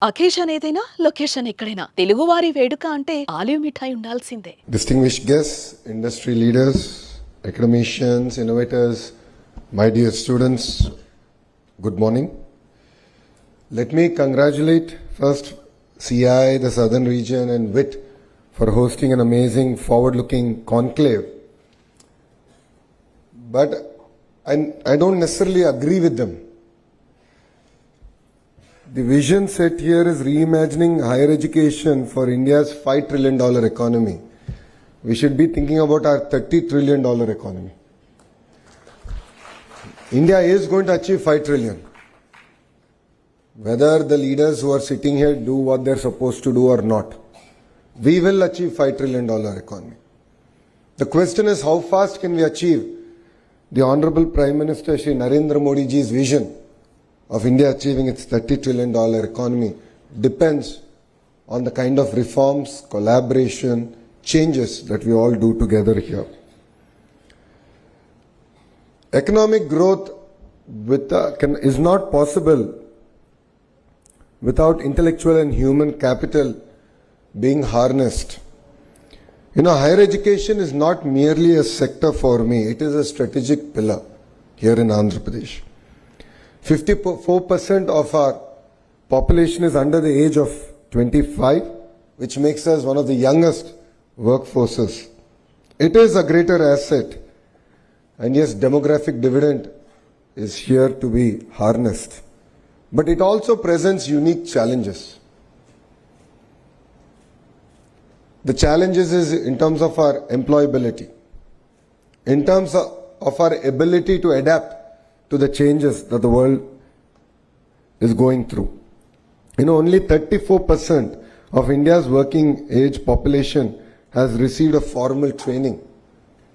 Occasion ఏదైనా location ఎక్కడైనా తెలుగువారి వేడుక అంటే ఆలివ్ మిఠాయి ఉండాల్సిందే. Distinguished guests, industry leaders, academicians, innovators, my dear students, good morning. Let me congratulate first CI, the Southern Region, and VIT for hosting an amazing forward-looking conclave. But I don't necessarily agree with them. The vision set here is reimagining higher education for India's $5 trillion economy. We should be thinking about our $30 trillion economy. India is going to achieve 5 trillion. Whether the leaders who are sitting here do what they're supposed to do or not, we will achieve $5 trillion economy. The question is, how fast can we achieve the Honorable Prime Minister Shri Narendra Modi ji's vision of India achieving its $30 trillion economy depends on the kind of reforms, collaboration, changes that we all do together here. Economic growth is not possible without intellectual and human capital being harnessed. You know, higher education is not merely a sector for me, it is a strategic pillar here in Andhra Pradesh. 54% of our population is under the age of 25, which makes us one of the youngest workforces. It is a greater asset, and yes, demographic dividend is here to be harnessed. But it also presents unique challenges. The challenges is in terms of our employability, in terms of our ability to adapt to the changes that the world is going through. You know, only 34% of India's working age population has received a formal training.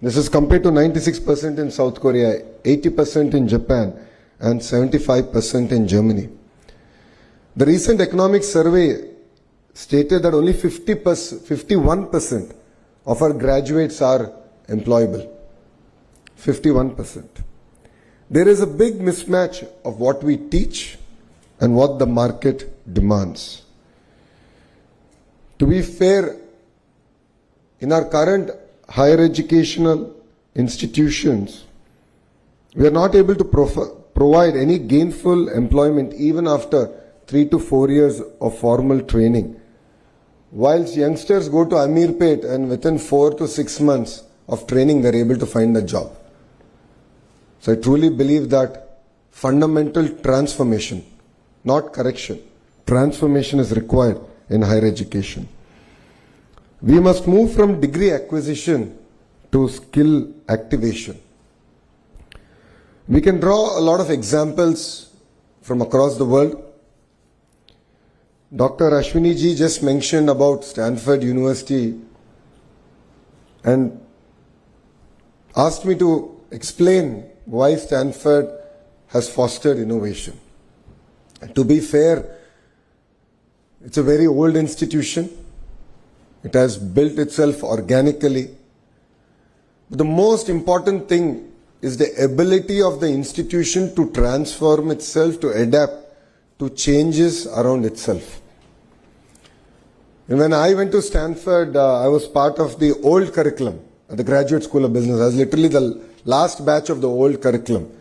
This is compared to 96% in South Korea, 80% in Japan, and 75% in Germany. The recent economic survey stated that only 51% of our graduates are employable. 51%. There is a big mismatch of what we teach and what the market demands. To be fair, in our current higher educational institutions, we are not able to provide any gainful employment even after 3 to 4 years of formal training. Whilst youngsters go to Amirpet and within 4 to 6 months of training, they're able to find a job. So I truly believe that fundamental transformation, not correction, transformation is required in higher education. We must move from degree acquisition to skill activation. We can draw a lot of examples from across the world. Dr. Ashwini ji just mentioned about Stanford University and asked me to explain why Stanford has fostered innovation. To be fair, it's a very old institution. It has built itself organically. But the most important thing is the ability of the institution to transform itself, to adapt to changes around itself. And when I went to Stanford, I was part of the old curriculum at the Graduate School of Business. I was literally the last batch of the old curriculum.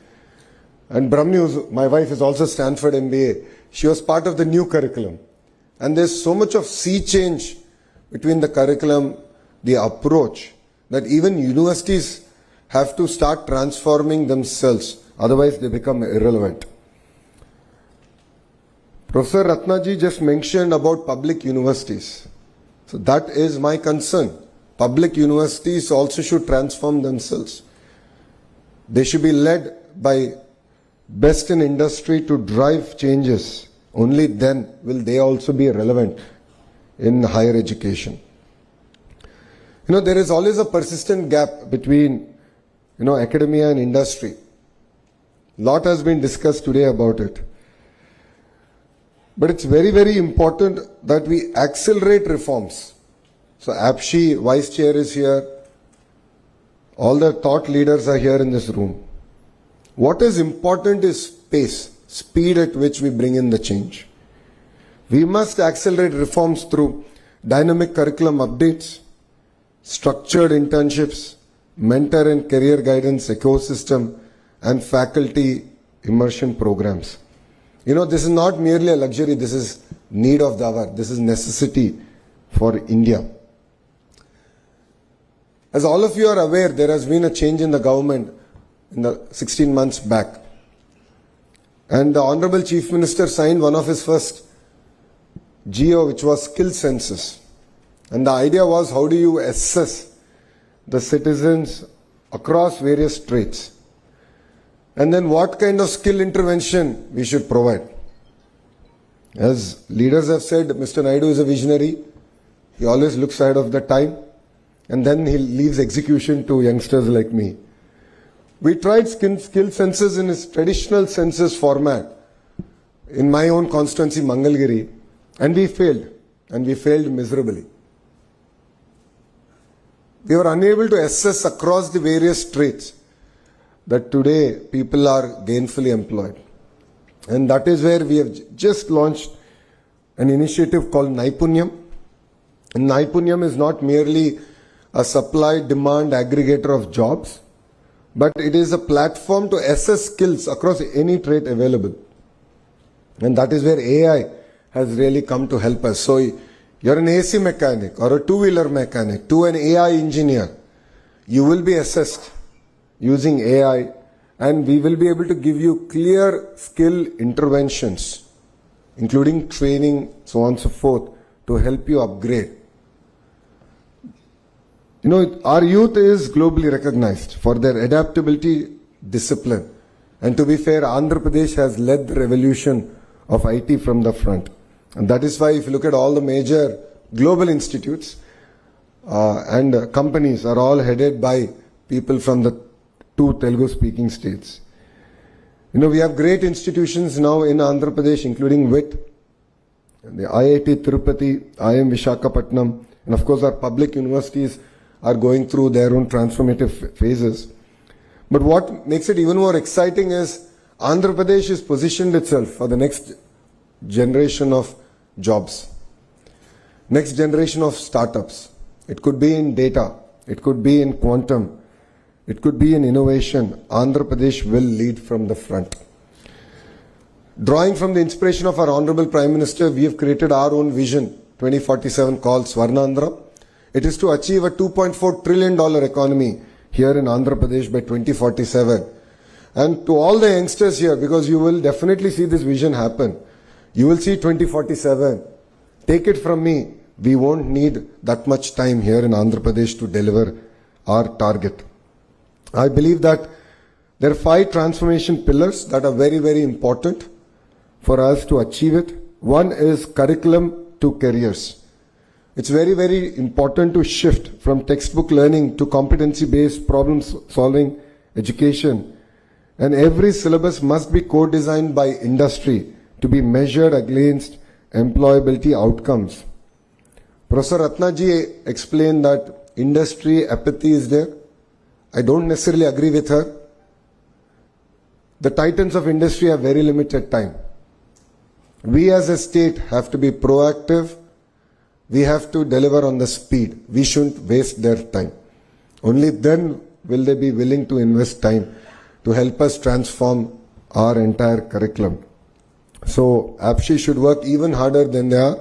And Brahmni, my wife, is also Stanford MBA. She was part of the new curriculum. And there's so much of sea change between the curriculum, the approach, that even universities have to start transforming themselves. Otherwise, they become irrelevant. Professor Ratnaji just mentioned about public universities. So that is my concern. Public universities also should transform themselves. They should be led by best in industry to drive changes. Only then will they also be relevant in higher education. You know, there is always a persistent gap between, academia and industry. Lot has been discussed today about it. But it's very, very important that we accelerate reforms. So APSHI, Vice Chair, is here. All the thought leaders are here in this room. What is important is pace, speed at which we bring in the change. We must accelerate reforms through dynamic curriculum updates, structured internships, mentor and career guidance ecosystem, and faculty immersion programs. You know, this is not merely a luxury, this is need of the hour, this is necessity for India. As all of you are aware, there has been a change in the government in the 16 months back. And the Honorable Chief Minister signed one of his first GO, which was skill census. And the idea was, how do you assess the citizens across various traits? And then what kind of skill intervention we should provide? As leaders have said, Mr. Naidu is a visionary. He always looks ahead of the time. And then he leaves execution to youngsters like me. We tried skill census in its traditional census format in my own constituency, Mangalgiri, and we failed miserably. We were unable to assess across the various traits that today people are gainfully employed. And that is where we have just launched an initiative called Naipunyam. And Naipunyam is not merely a supply-demand aggregator of jobs, but it is a platform to assess skills across any trait available. And that is where AI has really come to help us. So you're an AC mechanic or a two-wheeler mechanic to an AI engineer, you will be assessed using AI, and we will be able to give you clear skill interventions, including training, so on and so forth, to help you upgrade. You know, our youth is globally recognized for their adaptability, discipline. And to be fair, Andhra Pradesh has led the revolution of IT from the front. And that is why if you look at all the major global institutes and companies are all headed by people from the two Telugu-speaking states. You know, we have great institutions now in Andhra Pradesh, including VIT, the IIT Tirupati, IIM Visakhapatnam, and of course our public universities are going through their own transformative phases. But what makes it even more exciting is Andhra Pradesh has positioned itself for the next generation of jobs, next generation of startups. It could be in data, it could be in quantum, it could be in innovation. Andhra Pradesh will lead from the front. Drawing from the inspiration of our Honorable Prime Minister, we have created our own vision 2047 called Swarnandhra. It is to achieve a $2.4 trillion economy here in Andhra Pradesh by 2047. And to all the youngsters here, because you will definitely see this vision happen, you will see 2047. Take it from me, we won't need that much time here in Andhra Pradesh to deliver our target. I believe that there are 5 transformation pillars that are very, very important for us to achieve it. One is curriculum to careers. It's very, very important to shift from textbook learning to competency-based problem-solving education. And every syllabus must be co-designed by industry to be measured against employability outcomes. Professor Ratnaji explained that industry apathy is there. I don't necessarily agree with her. The titans of industry have very limited time. We as a state have to be proactive. We have to deliver on the speed. We shouldn't waste their time. Only then will they be willing to invest time to help us transform our entire curriculum. So APSHI should work even harder than they are,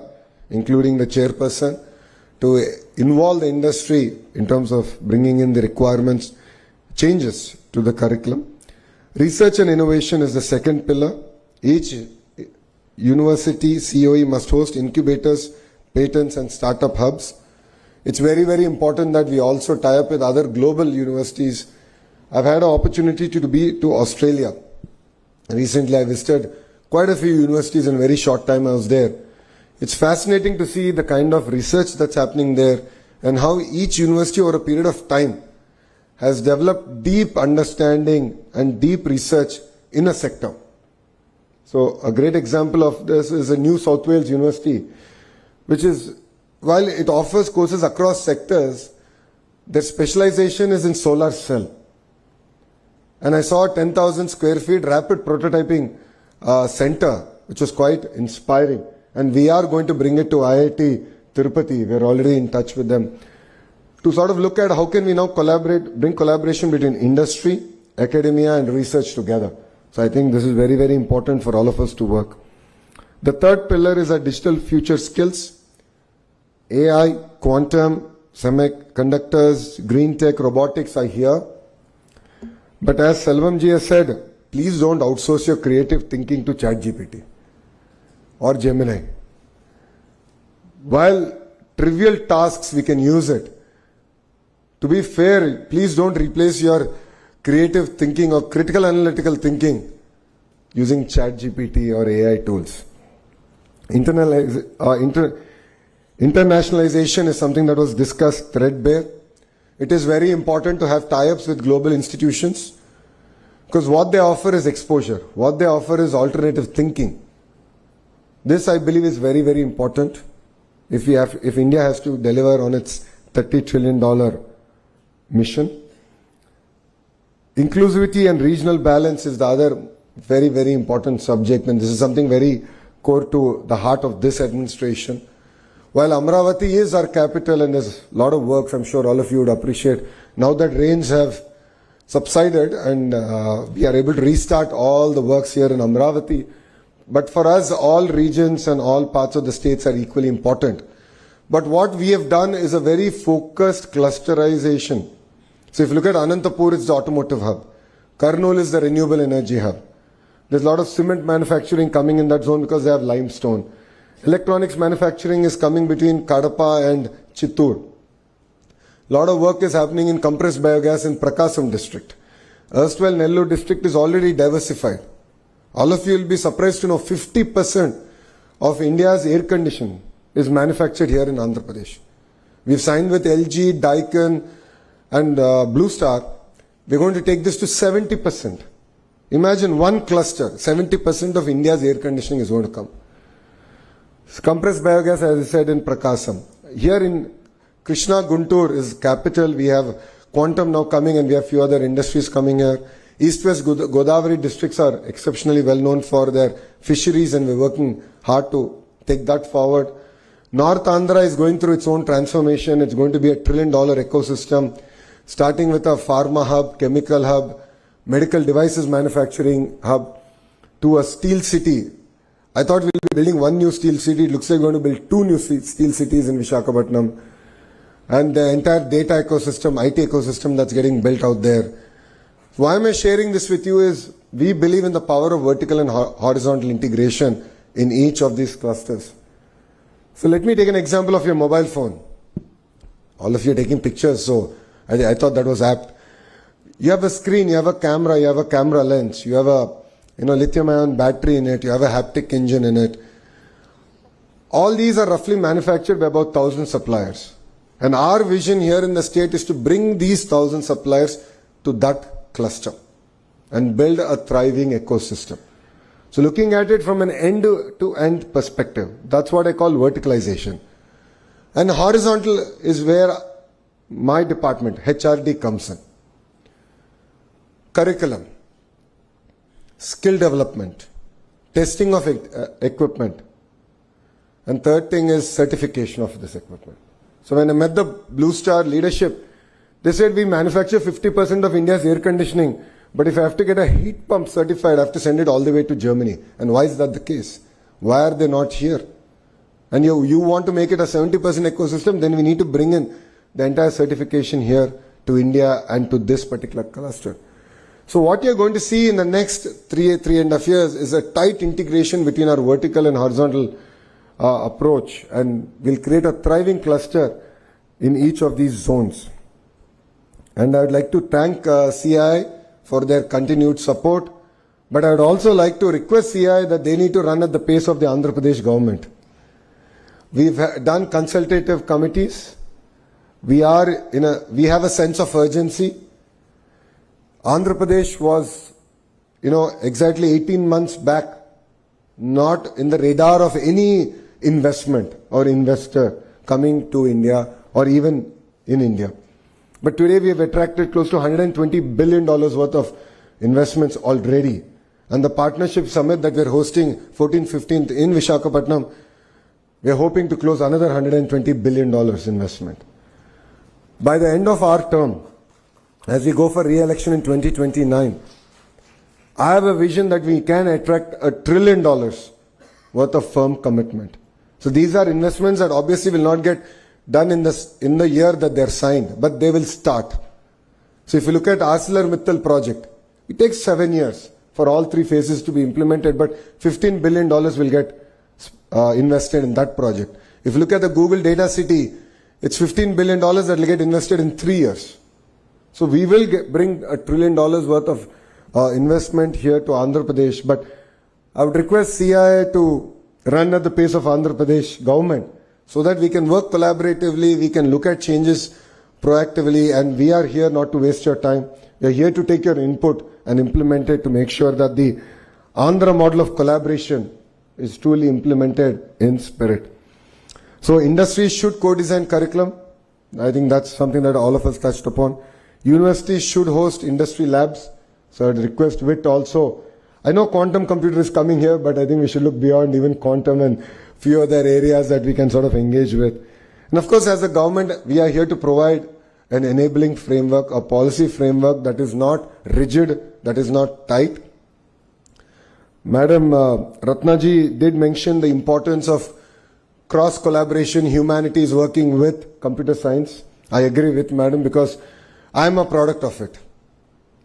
including the chairperson, to involve the industry in terms of bringing in the requirements, changes to the curriculum. Research and innovation is the second pillar. Each university COE must host incubators, patents and startup hubs. It's very, very important that we also tie up with other global universities. I've had an opportunity to be to Australia. Recently I visited quite a few universities in a very short time I was there. It's fascinating to see the kind of research that's happening there and how each university over a period of time has developed deep understanding and deep research in a sector. So a great example of this is a New South Wales University, which is, while it offers courses across sectors, their specialization is in solar cell. And I saw a 10,000 square feet rapid prototyping center, which was quite inspiring. And we are going to bring it to IIT Tirupati. We're already in touch with them to sort of look at how can we now bring collaboration between industry, academia and research together. So I think this is very, very important for all of us to work. The third pillar is our digital future skills. AI, quantum, semiconductors, green tech, robotics are here. But as Selvam ji has said, please don't outsource your creative thinking to ChatGPT or Gemini. While trivial tasks, we can use it. To be fair, please don't replace your creative thinking or critical analytical thinking using ChatGPT or AI tools. Internationalization is something that was discussed threadbare. It is very important to have tie-ups with global institutions because what they offer is exposure. What they offer is alternative thinking. This, I believe, is very, very important if India has to deliver on its $30 trillion mission. Inclusivity and regional balance is the other very, very important subject, and this is something very core to the heart of this administration. While Amaravati is our capital and there's a lot of work, I'm sure all of you would appreciate, now that rains have subsided and we are able to restart all the works here in Amaravati. But for us, all regions and all parts of the states are equally important. But what we have done is a very focused clusterization. So if you look at Anantapur, it's the automotive hub. Kurnool is the renewable energy hub. There's a lot of cement manufacturing coming in that zone because they have limestone. Electronics manufacturing is coming between Kadapa and Chittoor. A lot of work is happening in compressed biogas in Prakasam district. Erstwhile Nellore district is already diversified. All of you will be surprised to know 50% of India's air conditioning is manufactured here in Andhra Pradesh. We've signed with LG, Daikin and Blue Star. We're going to take this to 70%. Imagine one cluster, 70% of India's air conditioning is going to come. Compressed biogas, as I said, in Prakasam. Here in Krishna Guntur is capital. We have quantum now coming and we have few other industries coming here. East-West Godavari districts are exceptionally well known for their fisheries and we're working hard to take that forward. North Andhra is going through its own transformation. It's going to be a $1 trillion ecosystem, starting with a pharma hub, chemical hub, medical devices manufacturing hub, to a steel city. I thought we'll be building one new steel city. It looks like we're going to build 2 new steel cities in Visakhapatnam. And the entire data ecosystem, IT ecosystem that's getting built out there. Why am I sharing this with you is we believe in the power of vertical and horizontal integration in each of these clusters. So let me take an example of your mobile phone. All of you are taking pictures, so I thought that was apt. You have a screen, you have a camera, you have a camera lens, you have a lithium-ion battery in it, you have a haptic engine in it. All these are roughly manufactured by about 1,000 suppliers. And our vision here in the state is to bring these 1,000 suppliers to that cluster and build a thriving ecosystem. So looking at it from an end-to-end perspective, that's what I call verticalization. And horizontal is where my department, HRD, comes in. Curriculum, skill development, testing of equipment, and third thing is certification of this equipment. So when I met the Blue Star leadership, they said we manufacture 50% of India's air conditioning, but if I have to get a heat pump certified, I have to send it all the way to Germany. And why is that the case? Why are they not here? And you want to make it a 70% ecosystem, then we need to bring in the entire certification here to India and to this particular cluster. So what you're going to see in the next 3.5 years is a tight integration between our vertical and horizontal approach, and we'll create a thriving cluster in each of these zones. And I would like to thank CII for their continued support, but I would also like to request CII that they need to run at the pace of the Andhra Pradesh government. We've done consultative committees. We have a sense of urgency. Andhra Pradesh was, exactly 18 months back, not in the radar of any investment or investor coming to India or even in India. But today we have attracted close to $120 billion worth of investments already. And the partnership summit that we're hosting 14th, 15th in Visakhapatnam, We are hoping to close another $120 billion investment. By the end of our term, as we go for re-election in 2029, I have a vision that we can attract $1 trillion worth of firm commitment. So these are investments that obviously will not get done in the year that they're signed, but they will start. So if you look at ArcelorMittal project, it takes 7 years for all 3 phases to be implemented, but $15 billion will get invested in that project. If you look at the Google Data City, it's $15 billion that will get invested in 3 years. So we will bring $1 trillion worth of investment here to Andhra Pradesh, but I would request CII to run at the pace of Andhra Pradesh government so that we can work collaboratively, we can look at changes proactively, and we are here not to waste your time. We are here to take your input and implement it to make sure that the Andhra model of collaboration is truly implemented in spirit. So industries should co-design curriculum. I think that's something that all of us touched upon. Universities should host industry labs. So I'd request VIT also. I know quantum computer is coming here, but I think we should look beyond even quantum and few other areas that we can sort of engage with. And of course, as a government, we are here to provide an enabling framework, a policy framework that is not rigid, that is not tight. Madam Ratnaji did mention the importance of cross collaboration, humanities working with computer science. I agree with Madam because I am a product of it.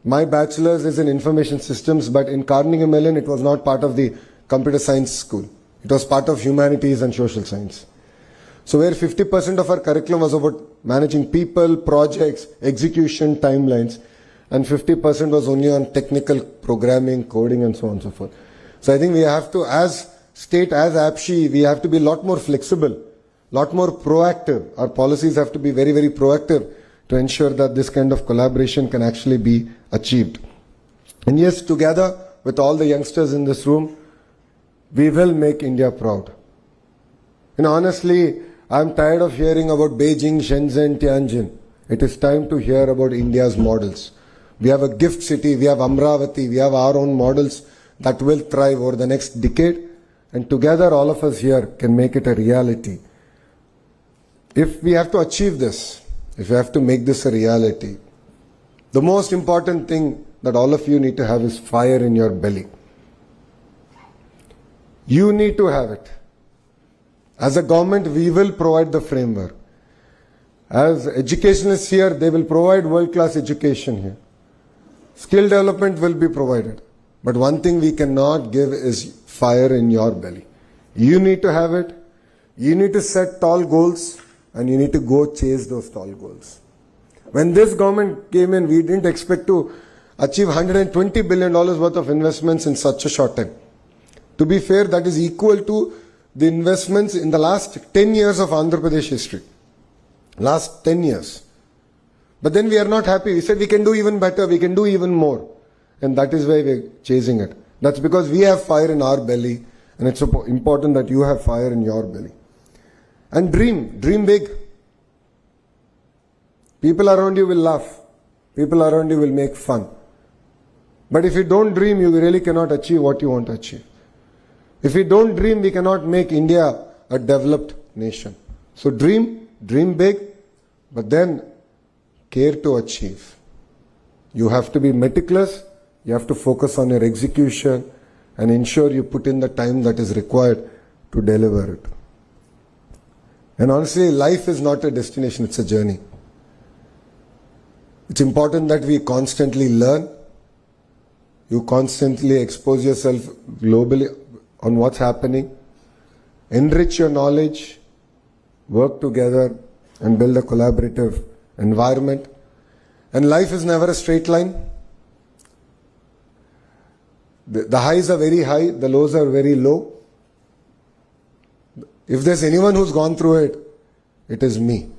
My bachelor's is in information systems, but in Carnegie Mellon, it was not part of the computer science school. It was part of humanities and social science. So where 50% of our curriculum was about managing people, projects, execution, timelines, and 50% was only on technical programming, coding, and so on and so forth. So I think we have to, as state, as APSHI, we have to be a lot more flexible, lot more proactive. Our policies have to be very, very proactive to ensure that this kind of collaboration can actually be achieved. And yes, together with all the youngsters in this room, we will make India proud. And honestly, I'm tired of hearing about Beijing, Shenzhen, Tianjin. It is time to hear about India's models. We have a gift city, we have Amaravati, we have our own models that will thrive over the next decade. And together, all of us here can make it a reality. If we have to achieve this, if you have to make this a reality, the most important thing that all of you need to have is fire in your belly. You need to have it. As a government, we will provide the framework. As educationalists here, they will provide world-class education here. Skill development will be provided. But one thing we cannot give is fire in your belly. You need to have it. You need to set tall goals. And you need to go chase those tall goals. When this government came in, we didn't expect to achieve $120 billion worth of investments in such a short time. To be fair, that is equal to the investments in the last 10 years of Andhra Pradesh history. Last 10 years. But then we are not happy. We said we can do even better, we can do even more. And that is why we're chasing it. That's because we have fire in our belly, and it's important that you have fire in your belly. And dream big. People around you will laugh. People around you will make fun. But if you don't dream, you really cannot achieve what you want to achieve. If we don't dream, we cannot make India a developed nation. So dream big, but then care to achieve. You have to be meticulous, you have to focus on your execution and ensure you put in the time that is required to deliver it. And honestly, life is not a destination, it's a journey. It's important that we constantly learn. You constantly expose yourself globally on what's happening. Enrich your knowledge, work together and build a collaborative environment. And life is never a straight line. The highs are very high, the lows are very low. If there's anyone who's gone through it, it is me.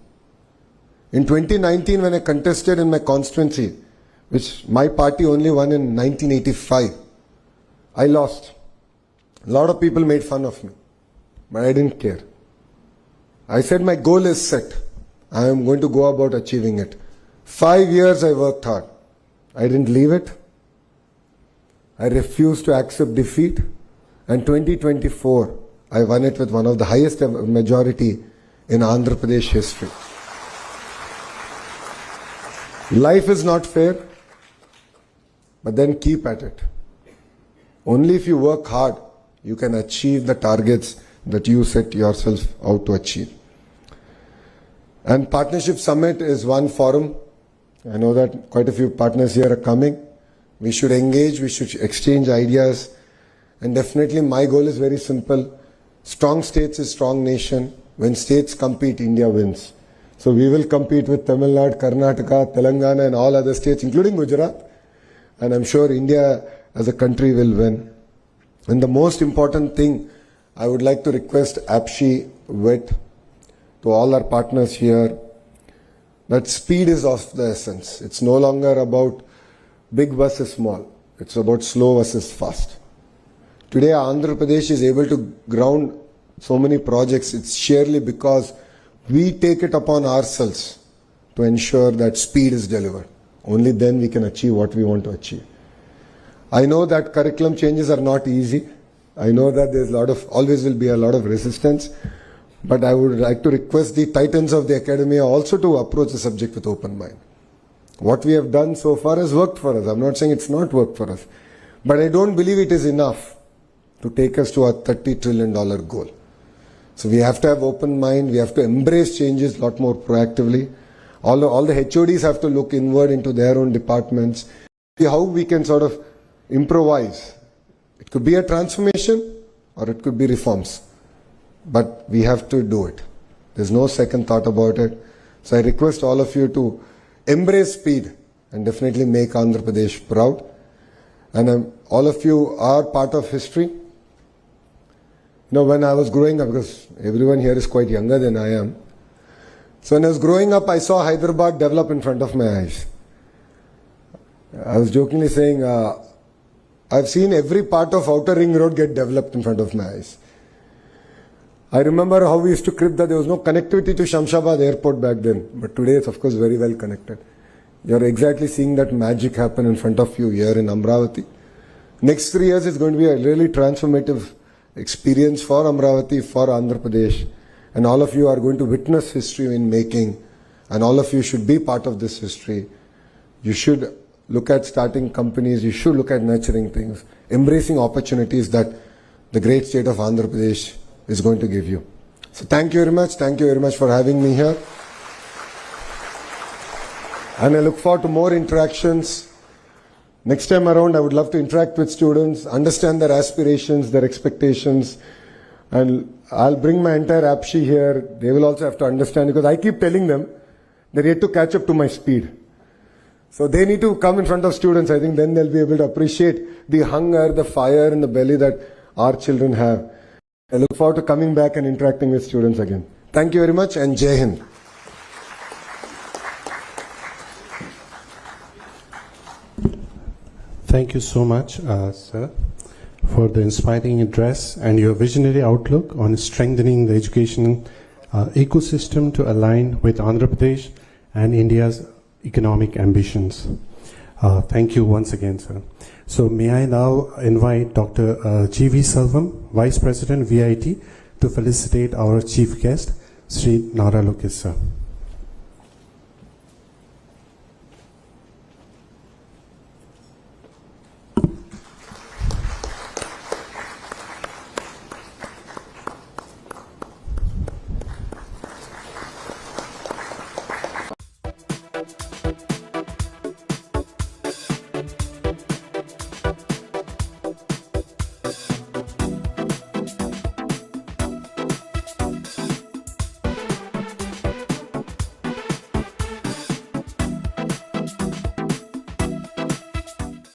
In 2019, when I contested in my constituency, which my party only won in 1985, I lost. A lot of people made fun of me, but I didn't care. I said my goal is set. I am going to go about achieving it. 5 years I worked hard. I didn't leave it. I refused to accept defeat. And 2024, I won it with one of the highest majority in Andhra Pradesh history. Life is not fair, but then keep at it. Only if you work hard, you can achieve the targets that you set yourself out to achieve. And Partnership Summit is one forum. I know that quite a few partners here are coming. We should engage, we should exchange ideas. And definitely my goal is very simple. Strong states is strong nation. When states compete, India wins. So we will compete with Tamil Nadu, Karnataka, Telangana and all other states, including Gujarat. And I'm sure India as a country will win. And the most important thing, I would like to request APSHI VIT to all our partners here, that speed is of the essence. It's no longer about big versus small. It's about slow versus fast. Today, Andhra Pradesh is able to ground so many projects. It's sheerly because we take it upon ourselves to ensure that speed is delivered. Only then we can achieve what we want to achieve. I know that curriculum changes are not easy. I know that there's always will be a lot of resistance. But I would like to request the titans of the academia also to approach the subject with open mind. What we have done so far has worked for us. I'm not saying it's not worked for us. But I don't believe it is enough to take us to our $30 trillion goal. So we have to have open mind. We have to embrace changes a lot more proactively. All the HODs have to look inward into their own departments. See how we can sort of improvise. It could be a transformation or it could be reforms. But we have to do it. There's no second thought about it. So I request all of you to embrace speed and definitely make Andhra Pradesh proud. And all of you are part of history. You know, when I was growing up, because everyone here is quite younger than I am. So when I was growing up, I saw Hyderabad develop in front of my eyes. I was jokingly saying, I've seen every part of Outer Ring Road get developed in front of my eyes. I remember how we used to crib that there was no connectivity to Shamshabad airport back then. But today it's of course very well connected. You're exactly seeing that magic happen in front of you here in Amaravati. Next 3 years is going to be a really transformative experience for Amaravati, for Andhra Pradesh. And all of you are going to witness history in making. And all of you should be part of this history. You should look at starting companies. You should look at nurturing things. Embracing opportunities that the great state of Andhra Pradesh is going to give you. So thank you very much. Thank you very much for having me here. And I look forward to more interactions. Next time around, I would love to interact with students, understand their aspirations, their expectations. And I'll bring my entire APSHI here. They will also have to understand because I keep telling them they're yet to catch up to my speed. So they need to come in front of students. I think then they'll be able to appreciate the hunger, the fire in the belly that our children have. I look forward to coming back and interacting with students again. Thank you very much and Jai Hind. Thank you so much, sir, for the inspiring address and your visionary outlook on strengthening the education ecosystem to align with Andhra Pradesh and India's economic ambitions. Thank you once again, sir. So may I now invite Dr. G.V. Selvam, Vice President VIT, to felicitate our chief guest, Sri Nara Lokesh, sir.